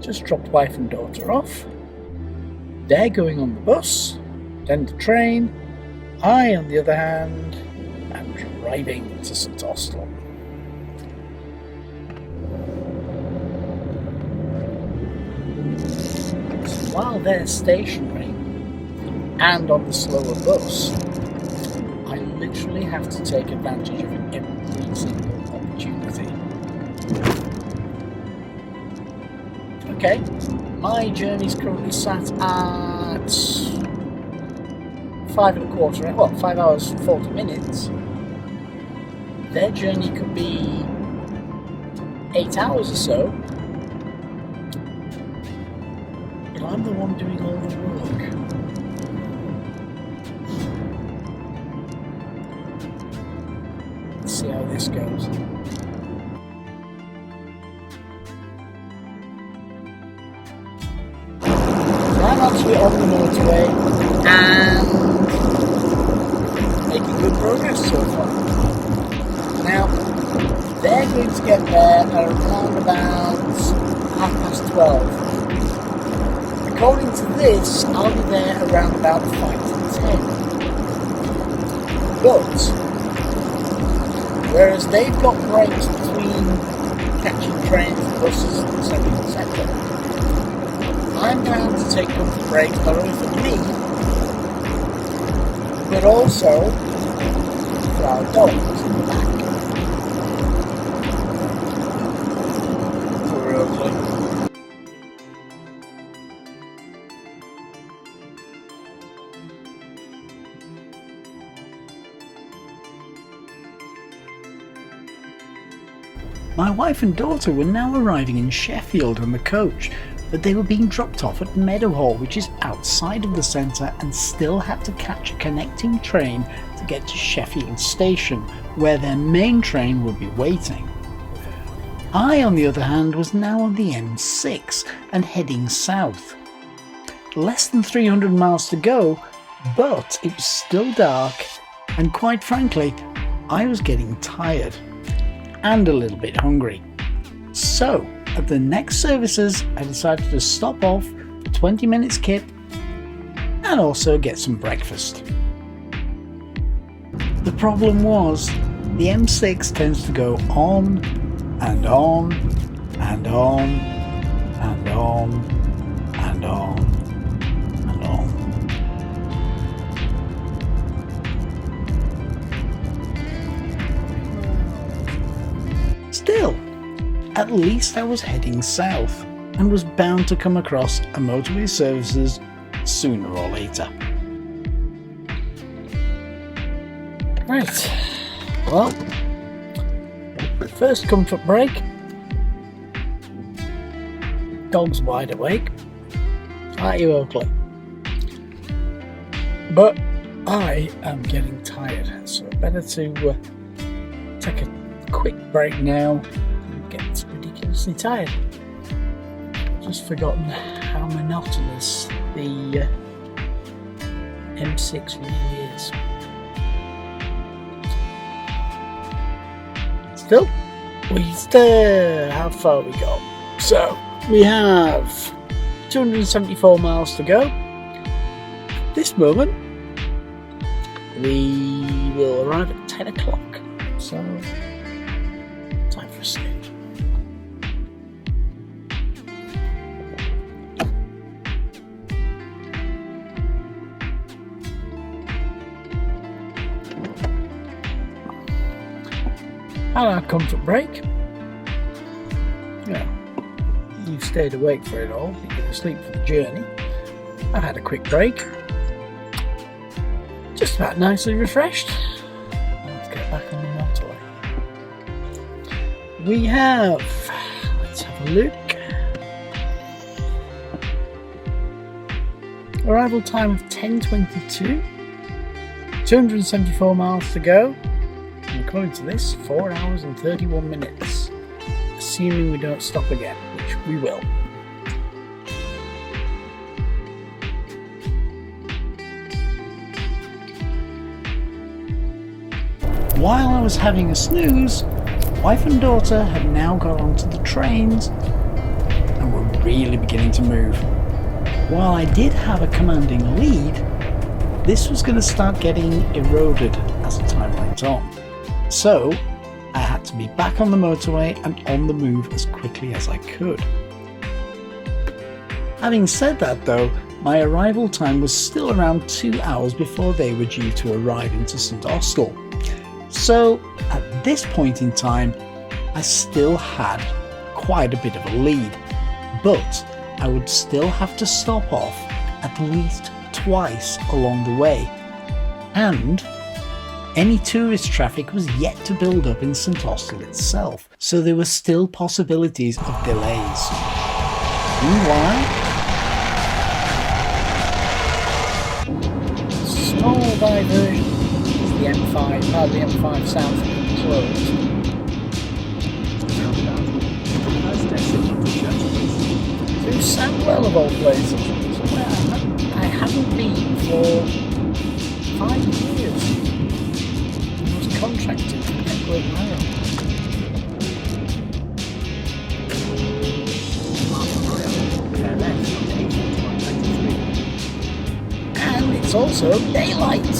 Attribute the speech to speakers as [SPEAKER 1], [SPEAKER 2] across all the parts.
[SPEAKER 1] just dropped wife and daughter off. They're going on the bus, then the train. I, on the other hand, am driving to St Austell. So while they're stationary and on the slower bus, I literally have to take advantage of every single opportunity. Okay, my journey's currently sat at 5 hours 40 minutes. Their journey could be 8 hours or so, but I'm the one doing all the work. Let's see how this goes. I'm actually on the motorway and making good progress so far. Now, they're going to get there around about 12:30. According to this, I'll be there around about 5 to 10. But, whereas they've got breaks between catching trains, buses, etc., etc., I'm going to take comfort breaks not only for me, but also for our dogs in the back. Poor Oakley. My wife and daughter were now arriving in Sheffield on the coach, but they were being dropped off at Meadowhall, which is outside of the centre, and still had to catch a connecting train to get to Sheffield station, where their main train would be waiting. I, on the other hand, was now on the M6 and heading south. Less than 300 miles to go, but it was still dark, and quite frankly, I was getting tired and a little bit hungry. So, at the next services, I decided to stop off for 20 minutes kip and also get some breakfast. The problem was, the M6 tends to go on and on and on and on and on and on. Still, at least I was heading south and was bound to come across a motorway services sooner or later. Right, well, first comfort break. Dog's wide awake. Aren't you, Oakley? But I am getting tired, so better to take a quick break now. Gets ridiculously tired. I've just forgotten how monotonous the M6 really is. Still, how far we got? So, we have 274 miles to go. At this moment, we will arrive at 10 o'clock. So, time for a sleep. Had our comfort break. Yeah, you stayed awake for it all. You were asleep for the journey. I had a quick break. Just about nicely refreshed. Let's get back on the motorway. We have, let's have a look. Arrival time of 10:22. 274 miles to go. And according to this, 4 hours and 31 minutes. Assuming we don't stop again, which we will. While I was having a snooze, wife and daughter had now got onto the trains and were really beginning to move. While I did have a commanding lead, this was going to start getting eroded as the time went on. So I had to be back on the motorway and on the move as quickly as I could. Having said that though, my arrival time was still around 2 hours before they were due to arrive into St Austell. So at this point in time, I still had quite a bit of a lead, but I would still have to stop off at least twice along the way, and any tourist traffic was yet to build up in St Austell itself, so there were still possibilities of delays. Meanwhile, small diversion is the M5, the M5 south closed. Through Sandwell of all places, somewhere I haven't been for 5 years. I was contracted to Edward Mile. And it's also daylight.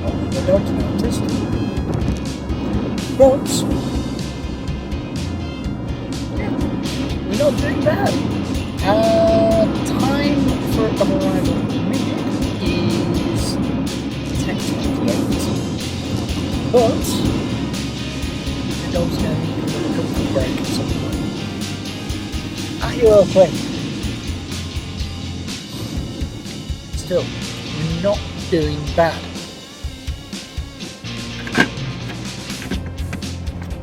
[SPEAKER 1] Oh, the dog's noticed. But we're not doing bad. Time for arrival minute is 10:28. But the dog's going to need a comfort break at some point. Are you okay? Still, we're not doing bad.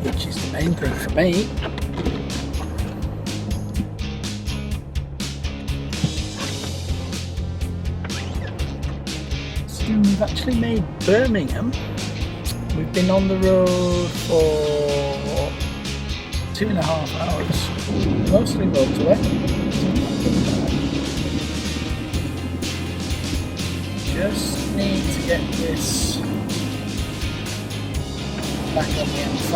[SPEAKER 1] Which is the main thing for me. So we've actually made Birmingham. We've been on the road for 2.5 hours, mostly motorway. Just need to get this back on the M5.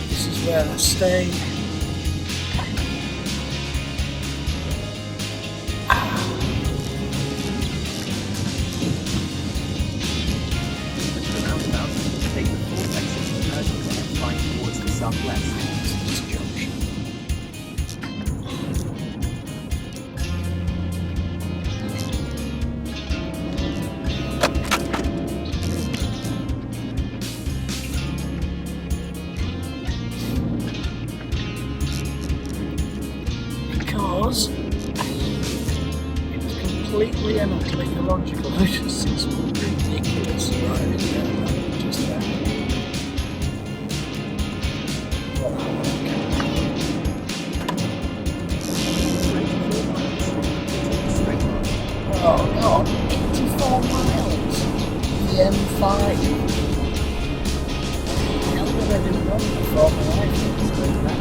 [SPEAKER 1] This is where I stay.
[SPEAKER 2] Take the full exit from Pershing and fly towards the southwest.
[SPEAKER 1] This junction. Because it was completely and utterly illogical. I just see some ridiculous driving there, just there. Oh God, 84 miles. The M5. Hell that I didn't run before my life was doing that.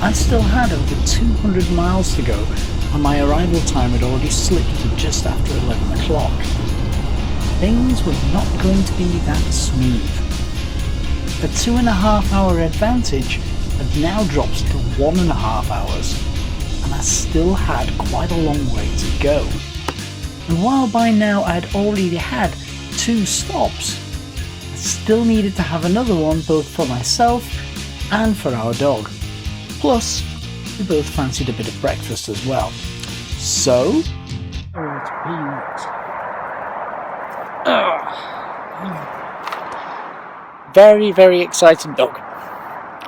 [SPEAKER 1] I still had over 200 miles to go, and my arrival time had already slipped to just after 11 o'clock. Things were not going to be that smooth. A 2.5 hour advantage had now dropped to 1.5 hours, and I still had quite a long way to go. And while by now I had already had 2 stops, I still needed to have another one both for myself and for our dog. Plus, we both fancied a bit of breakfast as well. So, very, very excited dog.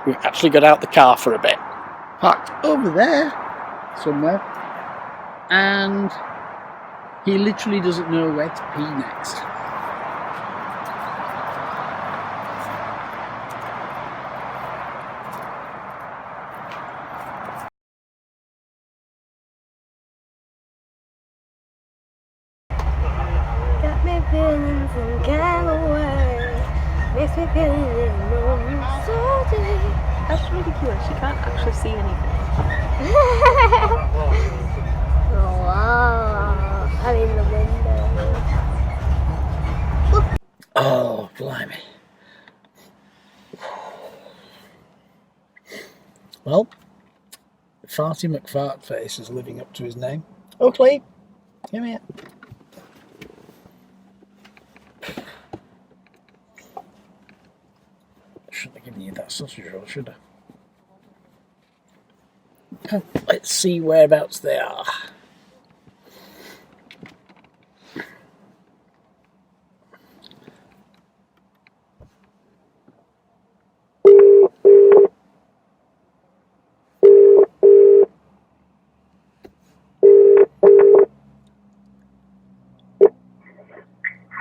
[SPEAKER 1] We've actually got out the car for a bit. Parked over there somewhere, and he literally doesn't know where to pee next.
[SPEAKER 3] Got me feeling some kind of way.
[SPEAKER 2] That's really cute. She can't actually see anything.
[SPEAKER 3] Wow. I'm in the window.
[SPEAKER 1] Oh, blimey. Well, Farty McFartface is living up to his name. Oakley, come here. Shouldn't have given you that sausage roll, should I? Oh, let's see whereabouts they are.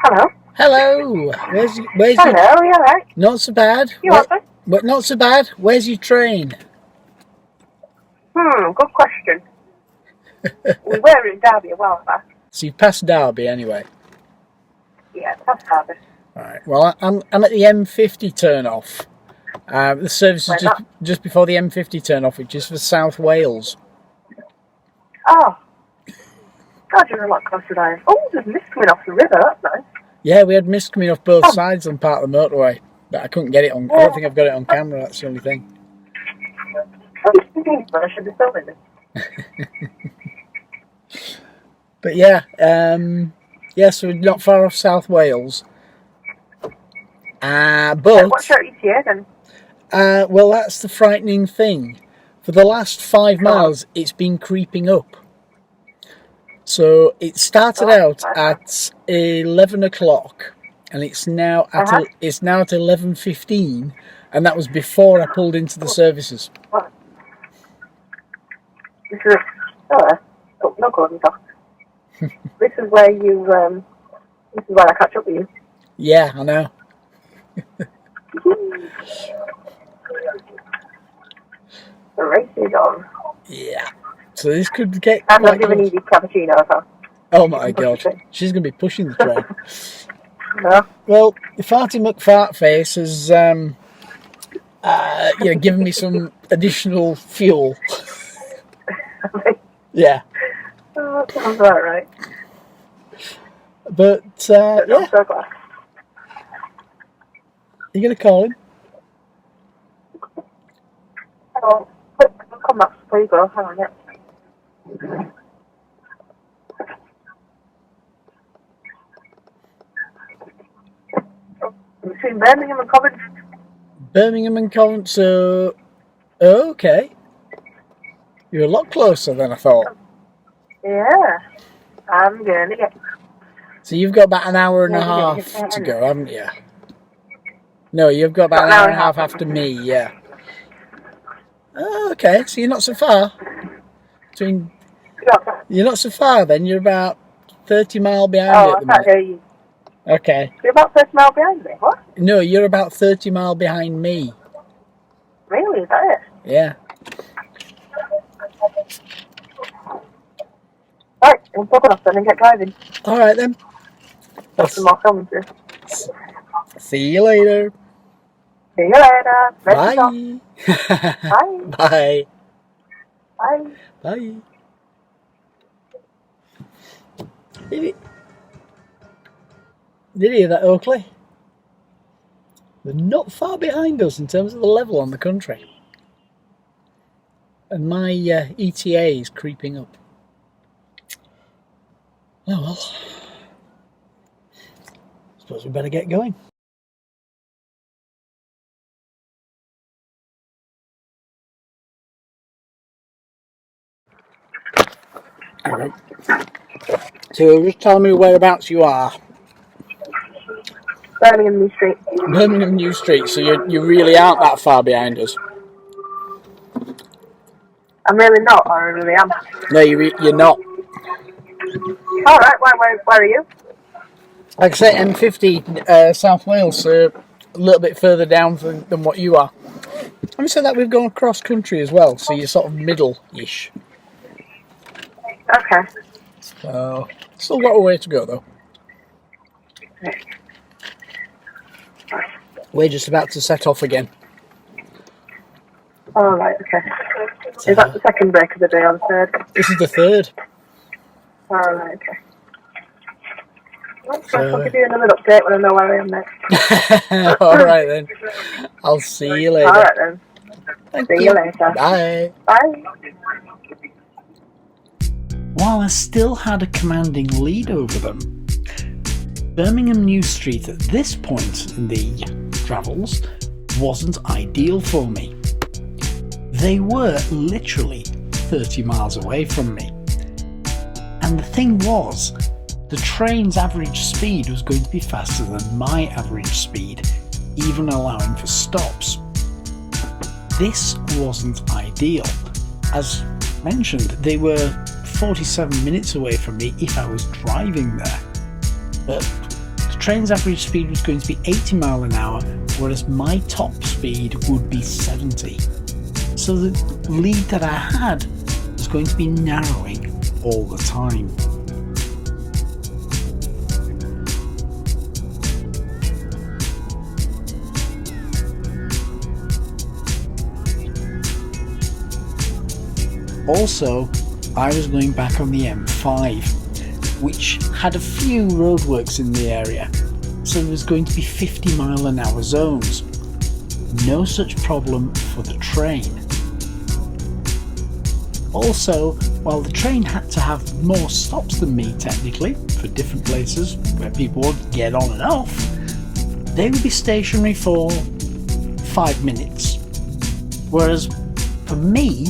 [SPEAKER 4] Hello.
[SPEAKER 1] Hello. Where's
[SPEAKER 4] Hello,
[SPEAKER 1] your...
[SPEAKER 4] you alright?
[SPEAKER 1] Not so bad.
[SPEAKER 4] You alright?
[SPEAKER 1] But not so bad. Where's your train?
[SPEAKER 4] Good question. We were in Derby a while back.
[SPEAKER 1] So you've passed Derby anyway.
[SPEAKER 4] Yeah, that's Derby.
[SPEAKER 1] Right. Well, I'm at the M50 turn off. The service is just before the M50 turn off, which is for South Wales.
[SPEAKER 4] Oh. God, you're a lot closer than I am. Oh, there's mist coming off the river. That's nice.
[SPEAKER 1] Yeah, we had mist coming off both sides on part of the motorway, but I couldn't get it on. I don't think I've got it on camera. That's the only thing.
[SPEAKER 4] I should be filming this.
[SPEAKER 1] But yeah, so we're not far off South Wales. But
[SPEAKER 4] What's your ETA then?
[SPEAKER 1] well, that's the frightening thing. For the last 5 miles, it's been creeping up. So it started out at 11 o'clock, and it's now at 11:15, and that was before I pulled into the services.
[SPEAKER 4] What? This is no golden talk. This is where you this is where I catch up with you.
[SPEAKER 1] Yeah, I know.
[SPEAKER 4] The race is on.
[SPEAKER 1] Yeah. So this could get.
[SPEAKER 4] I'm not giving you the cappuccino, huh?
[SPEAKER 1] Oh my god, she's going to be pushing the train.
[SPEAKER 4] No.
[SPEAKER 1] Well, Farty McFartface has, given me some additional fuel. Yeah.
[SPEAKER 4] Oh, that sounds about right.
[SPEAKER 1] But yeah,
[SPEAKER 4] I'm so glad.
[SPEAKER 1] you going to call him?
[SPEAKER 4] Oh, quick, come back before you go. Hang on, yeah. Between Birmingham and Coventry.
[SPEAKER 1] Birmingham and Coventry. So, okay, you're a lot closer than I thought.
[SPEAKER 4] Yeah, I'm gonna get.
[SPEAKER 1] So you've got about an hour and a half to go, haven't you? No, you've got about an hour and a half after me. Yeah. Oh, okay, so you're not so far. You're not so far then. You're about 30 miles behind me at the minute.
[SPEAKER 4] I can't hear you.
[SPEAKER 1] Okay.
[SPEAKER 4] You're about 30 miles behind me. What?
[SPEAKER 1] No, you're about 30 miles behind me.
[SPEAKER 4] Really? Is that it?
[SPEAKER 1] Yeah.
[SPEAKER 4] Right, we'll talk off then and get driving.
[SPEAKER 1] All right then.
[SPEAKER 4] Got some more filming to do.
[SPEAKER 1] See you later.
[SPEAKER 4] See you later.
[SPEAKER 1] Bye.
[SPEAKER 4] Bye.
[SPEAKER 1] Bye.
[SPEAKER 4] Bye.
[SPEAKER 1] Bye. Did you hear that, Oakley? They're not far behind us in terms of the level on the country. And my ETA is creeping up. Oh well. Suppose we better get going. Alright. So just tell me whereabouts you are.
[SPEAKER 4] Birmingham New Street.
[SPEAKER 1] Birmingham New Street, so you really aren't that far behind us.
[SPEAKER 4] I'm really not, or I really am.
[SPEAKER 1] No, you're not.
[SPEAKER 4] Alright, where are you?
[SPEAKER 1] Like I say, M50 South Wales, so a little bit further down than what you are. Having said that, we've gone cross country as well, so you're sort of middle-ish.
[SPEAKER 4] Okay.
[SPEAKER 1] So, still got a way to go though. we're just about to set off again.
[SPEAKER 4] Oh, right, okay. Is that the second break of the day or the third?
[SPEAKER 1] This is the third.
[SPEAKER 4] Oh, right, okay. Well, I'll give you another update when I know where I am next.
[SPEAKER 1] Alright then. I'll see you later.
[SPEAKER 4] Alright then.
[SPEAKER 1] Thank
[SPEAKER 4] See you later.
[SPEAKER 1] Bye.
[SPEAKER 4] Bye.
[SPEAKER 1] While I still had a commanding lead over them, Birmingham New Street at this point in the travels wasn't ideal for me. They were literally 30 miles away from me. And the thing was, the train's average speed was going to be faster than my average speed, even allowing for stops. This wasn't ideal. As mentioned, they were 47 minutes away from me if I was driving there. But the train's average speed was going to be 80 miles an hour, whereas my top speed would be 70. So the lead that I had was going to be narrowing all the time. Also, I was going back on the M5, which had a few roadworks in the area, so there was going to be 50 mile an hour zones. No such problem for the train. Also, while the train had to have more stops than me technically, for different places where people would get on and off, they would be stationary for 5 minutes. Whereas for me,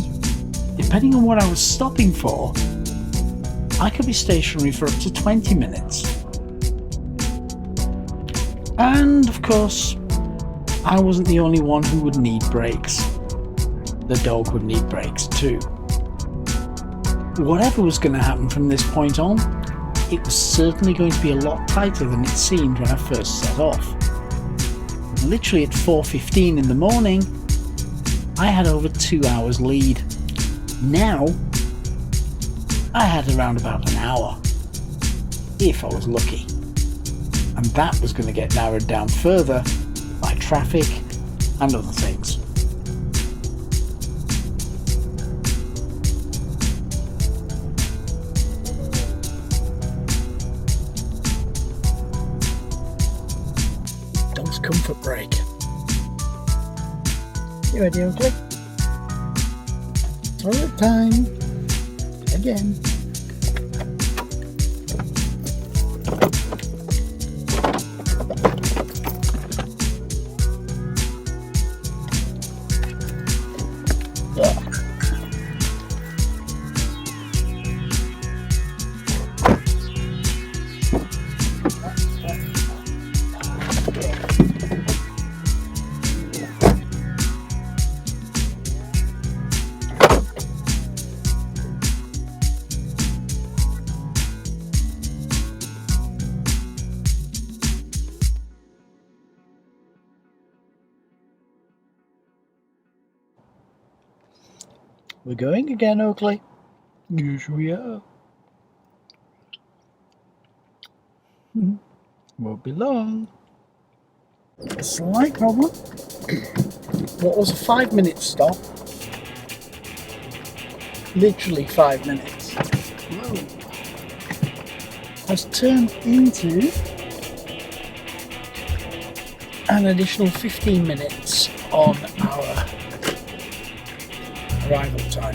[SPEAKER 1] depending on what I was stopping for, I could be stationary for up to 20 minutes. And of course, I wasn't the only one who would need brakes. The dog would need brakes too. Whatever was going to happen from this point on, it was certainly going to be a lot tighter than it seemed when I first set off. Literally at 4:15 in the morning, I had over 2 hours lead. Now, I had around about an hour, if I was lucky. And that was going to get narrowed down further by traffic and other things. Dog's comfort break. You ready, Uncle? Toilet time. Again. We're going again, Oakley. Yes, we are. Won't be long. A slight problem. What was a 5-minute stop? Literally 5 minutes. Whoa. Has turned into an additional 15 minutes on our arrival time.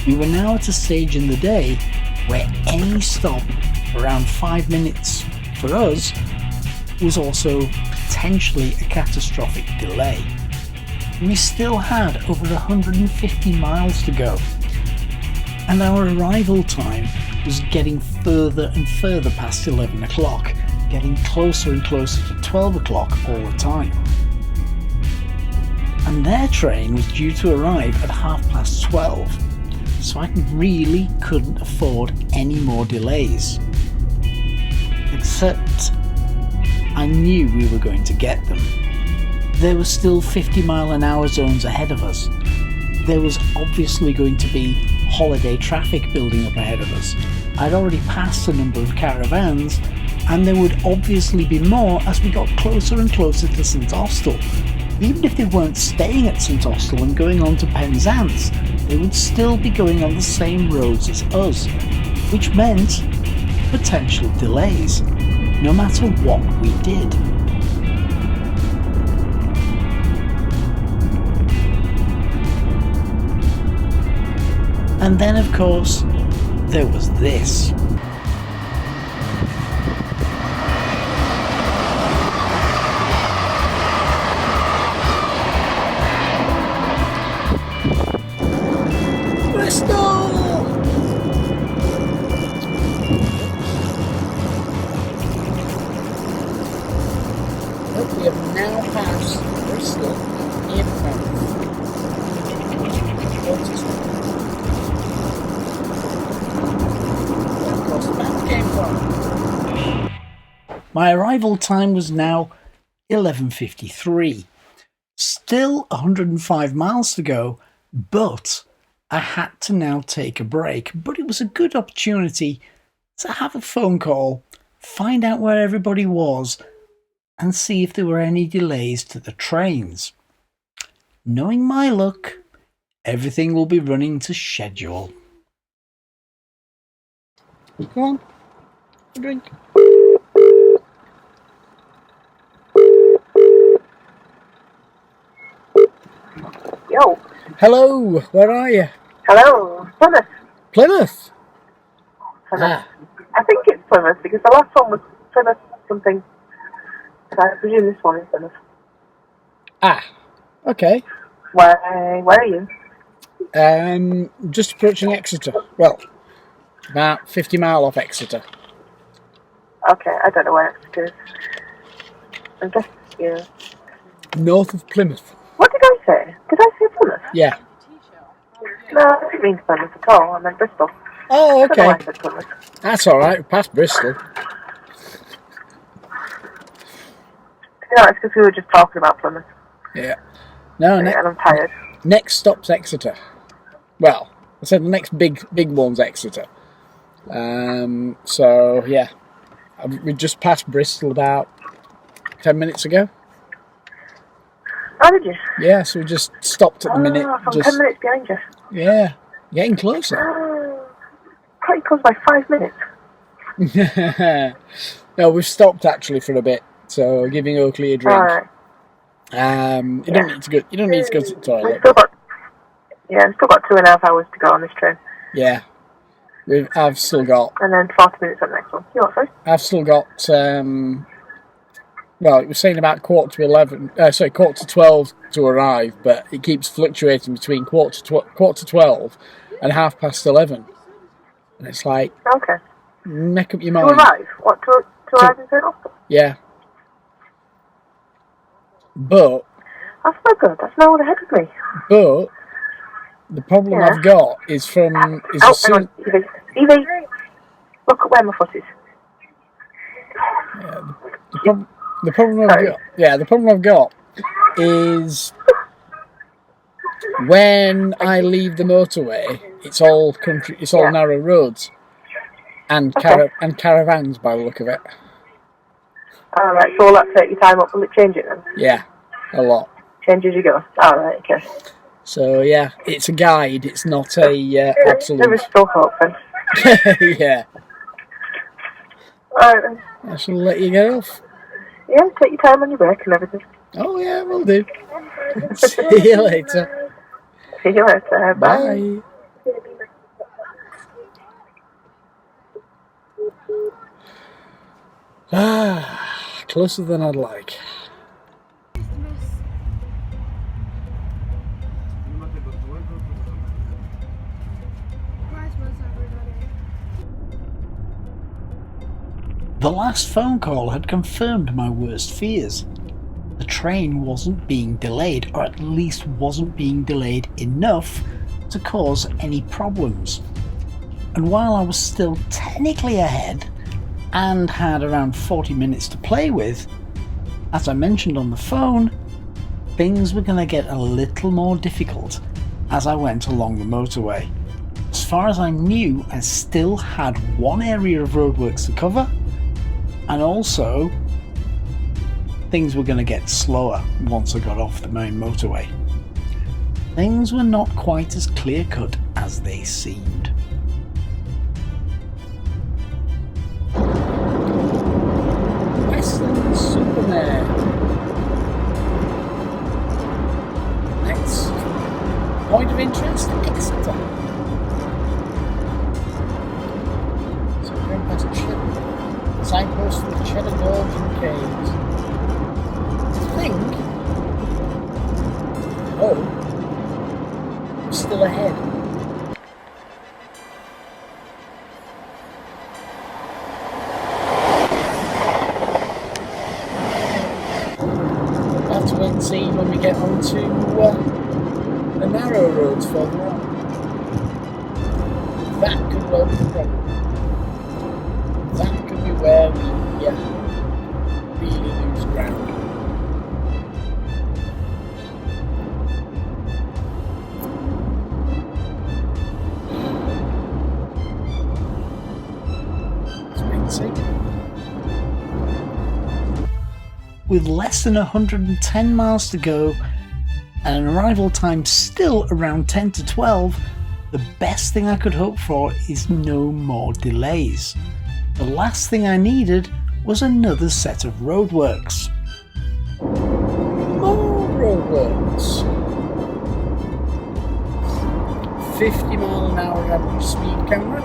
[SPEAKER 1] We were now at a stage in the day where any stop around 5 minutes for us was also potentially a catastrophic delay. We still had over 150 miles to go, and our arrival time was getting further and further past 11 o'clock, getting closer and closer to 12 o'clock all the time. And their train was due to arrive at 12:30, so I really couldn't afford any more delays. Except I knew we were going to get them. There were still 50 mile an hour zones ahead of us. There was obviously going to be holiday traffic building up ahead of us. I'd already passed a number of caravans, and there would obviously be more as we got closer and closer to St Austell. Even if they weren't staying at St Austell and going on to Penzance, they would still be going on the same roads as us, which meant potential delays, no matter what we did. And then, of course, there was this. Bristol! We have now passed Bristol in My arrival time was now 11:53. Still 105 miles to go, but I had to now take a break. But it was a good opportunity to have a phone call, find out where everybody was, and see if there were any delays to the trains. Knowing my luck, everything will be running to schedule. Come on, a drink.
[SPEAKER 4] Yo.
[SPEAKER 1] Hello, where are you?
[SPEAKER 4] Hello. Plymouth.
[SPEAKER 1] Plymouth?
[SPEAKER 4] Plymouth. I think it's Plymouth because the last one was Plymouth something. So I presume this one is Plymouth.
[SPEAKER 1] Okay.
[SPEAKER 4] Where are you?
[SPEAKER 1] Just approaching Exeter. Well, about 50 mile off Exeter.
[SPEAKER 4] Okay, I don't know where Exeter is. I guess, yeah.
[SPEAKER 1] North of Plymouth.
[SPEAKER 4] What did I say? Did I say Plymouth?
[SPEAKER 1] Yeah.
[SPEAKER 4] No, I didn't mean Plymouth at all. I meant Bristol.
[SPEAKER 1] Oh,
[SPEAKER 4] I don't know
[SPEAKER 1] okay.
[SPEAKER 4] why I said Plymouth.
[SPEAKER 1] That's alright, past Bristol.
[SPEAKER 4] No, it's because we were just talking about Plymouth.
[SPEAKER 1] Yeah. No,
[SPEAKER 4] And I'm tired.
[SPEAKER 1] next stop's Exeter. Well, I said the next big one's Exeter. So, yeah. We just passed Bristol about 10 minutes ago.
[SPEAKER 4] Oh, did you?
[SPEAKER 1] Yeah, so we just stopped at the minute.
[SPEAKER 4] I'm
[SPEAKER 1] Just,
[SPEAKER 4] 10 minutes behind you.
[SPEAKER 1] yeah, getting closer.
[SPEAKER 4] Probably close by 5 minutes.
[SPEAKER 1] No, we've stopped actually for a bit, so giving Oakley a drink.
[SPEAKER 4] Alright.
[SPEAKER 1] You don't need to go. You don't need to go to the toilet.
[SPEAKER 4] We've still got 2.5 hours to go on this train.
[SPEAKER 1] Yeah, I've still got.
[SPEAKER 4] And then 40 minutes on the next one. You what, sorry?
[SPEAKER 1] I've still got. Well, it was saying about quarter to 12 to arrive, but it keeps fluctuating between quarter to 12 and 11:30. And it's like,
[SPEAKER 4] Okay.
[SPEAKER 1] make up your
[SPEAKER 4] To
[SPEAKER 1] mind.
[SPEAKER 4] arrive? What, to arrive in St Austell?
[SPEAKER 1] Yeah. But
[SPEAKER 4] That's not good. That's not ahead of me.
[SPEAKER 1] But the problem I've got is from
[SPEAKER 4] Hang on, Evie, look at where my foot is.
[SPEAKER 1] the problem I've got is when I leave the motorway, it's all country, it's all narrow roads and caravans by the look of it.
[SPEAKER 4] Alright, so will that take your time up? Will it change it then?
[SPEAKER 1] Yeah, a lot.
[SPEAKER 4] Change as you go. Alright, okay.
[SPEAKER 1] So yeah, it's a guide. It's not a absolute.
[SPEAKER 4] There is still hope then.
[SPEAKER 1] Yeah.
[SPEAKER 4] Alright then.
[SPEAKER 1] I shall let you get off.
[SPEAKER 4] Yeah, take your time on your break and everything.
[SPEAKER 1] Oh yeah, will do. See you later.
[SPEAKER 4] See you later. Bye.
[SPEAKER 1] Bye. Closer than I'd like. The last phone call had confirmed my worst fears. The train wasn't being delayed, or at least wasn't being delayed enough to cause any problems. And while I was still technically ahead and had around 40 minutes to play with, as I mentioned on the phone, things were going to get a little more difficult as I went along the motorway. As far as I knew, I still had one area of roadworks to cover, And also, things were going to get slower once I got off the main motorway. Things were not quite as clear-cut as they seemed. Western Superman. Next point of interest, Exeter. So we're going past signpost for Cheddar Gorge and Caves. I think still ahead. We'll have to wait and see when we get onto the narrow roads further on. That could well be the problem. That could be where we really lose ground. With less than 110 miles to go and an arrival time still around 10 to 12, the best thing I could hope for is no more delays. The last thing I needed was another set of roadworks. More roadworks. 50 mile an hour average speed camera.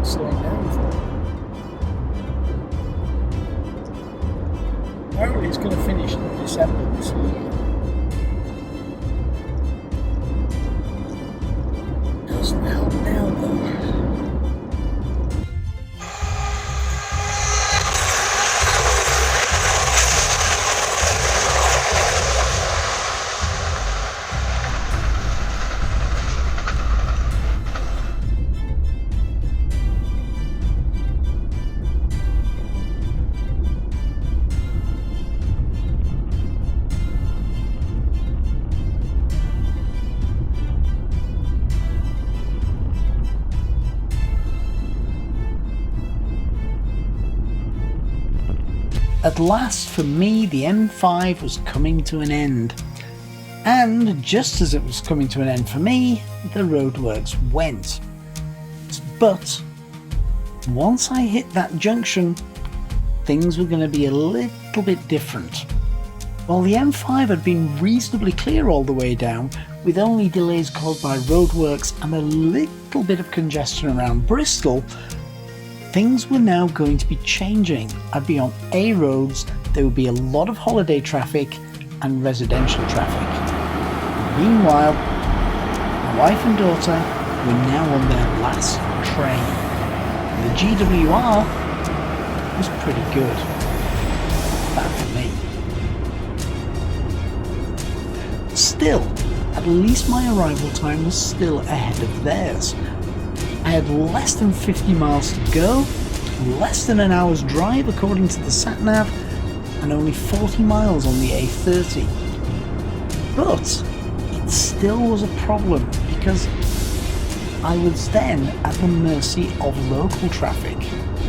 [SPEAKER 1] Slowing down for. Apparently it's going to finish in December this year. Doesn't help now though. At last, for me, the M5 was coming to an end. And just as it was coming to an end for me, the roadworks went. But once I hit that junction, things were going to be a little bit different. While the M5 had been reasonably clear all the way down, with only delays caused by roadworks and a little bit of congestion around Bristol, things were now going to be changing. I'd be on A roads, there would be a lot of holiday traffic and residential traffic. Meanwhile, my wife and daughter were now on their last train. The GWR was pretty good. That for me. Still, at least my arrival time was still ahead of theirs. I had less than 50 miles to go, less than an hour's drive according to the sat-nav, and only 40 miles on the A30. But it still was a problem because I was then at the mercy of local traffic,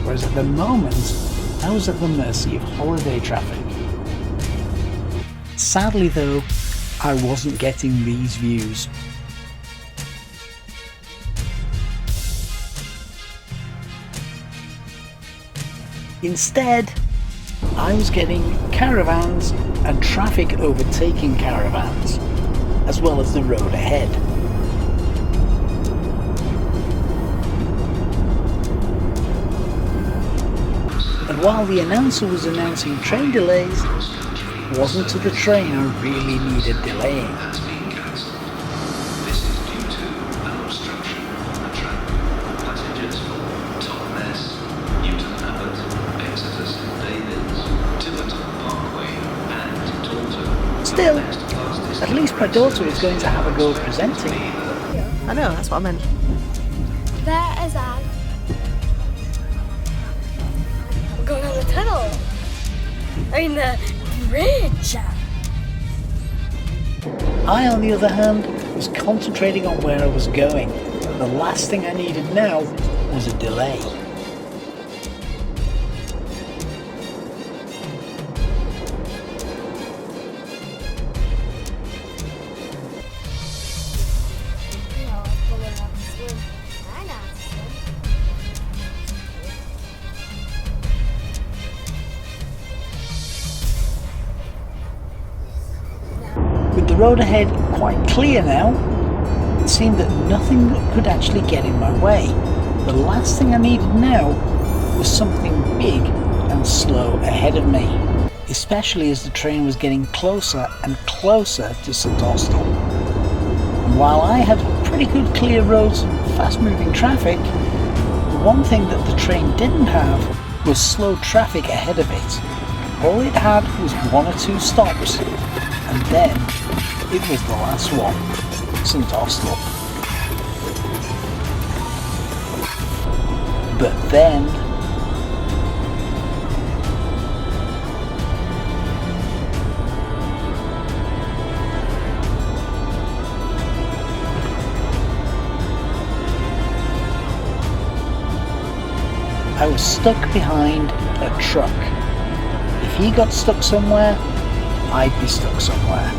[SPEAKER 1] whereas at the moment I was at the mercy of holiday traffic. Sadly though, I wasn't getting these views. Instead, I was getting caravans and traffic overtaking caravans, as well as the road ahead. And while the announcer was announcing train delays, it wasn't to the train I really needed delaying. Still, at least my daughter is going to have a go at presenting.
[SPEAKER 5] I know, that's what I meant.
[SPEAKER 3] There is Anne. We're going on the tunnel. I mean the bridge.
[SPEAKER 1] I, on the other hand, was concentrating on where I was going. The last thing I needed now was a delay. With the road ahead quite clear now, it seemed that nothing could actually get in my way. The last thing I needed now was something big and slow ahead of me, especially as the train was getting closer and closer to St Austell. And while I had pretty good clear roads and fast moving traffic, the one thing that the train didn't have was slow traffic ahead of it. All it had was 1 or 2 stops, and then it was the last one, St Austell. But then I was stuck behind a truck. If he got stuck somewhere, I'd be stuck somewhere.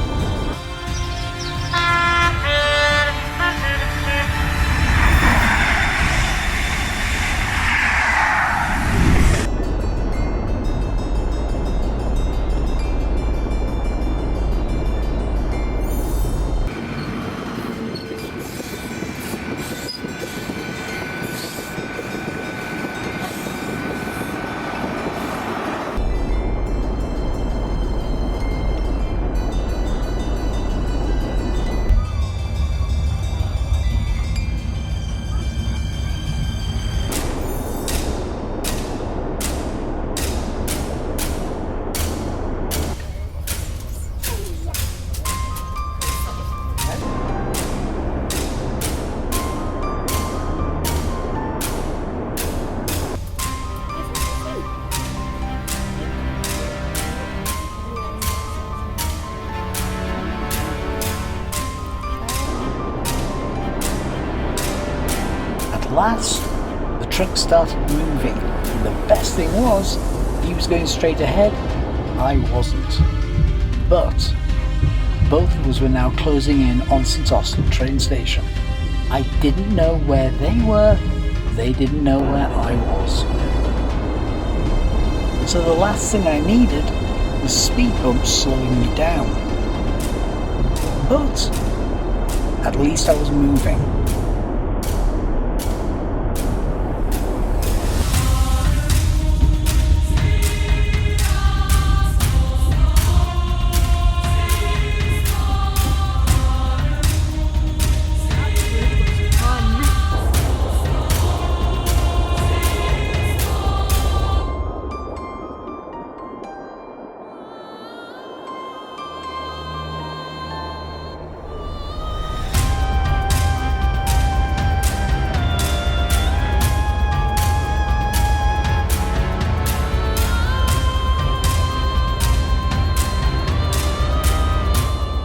[SPEAKER 1] At last, the truck started moving, and the best thing was, he was going straight ahead, I wasn't. But both of us were now closing in on St Austell train station. I didn't know where they were, they didn't know where I was. So the last thing I needed was speed bumps slowing me down. But at least I was moving.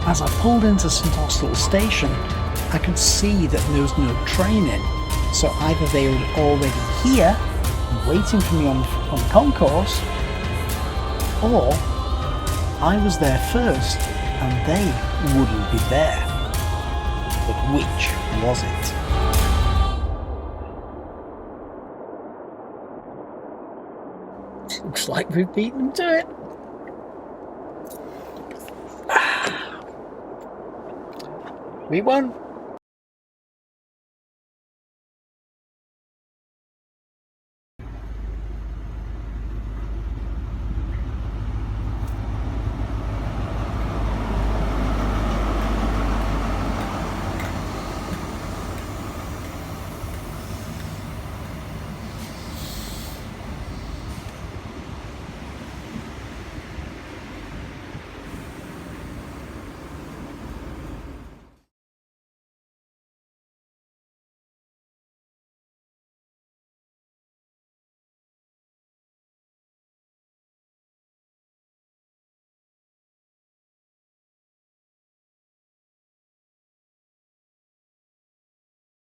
[SPEAKER 1] As I pulled into St Austell station, I could see that there was no train in, so either they were already here, waiting for me on the concourse, or I was there first and they wouldn't be there. But which was it? Looks like we've beaten them to it. We won.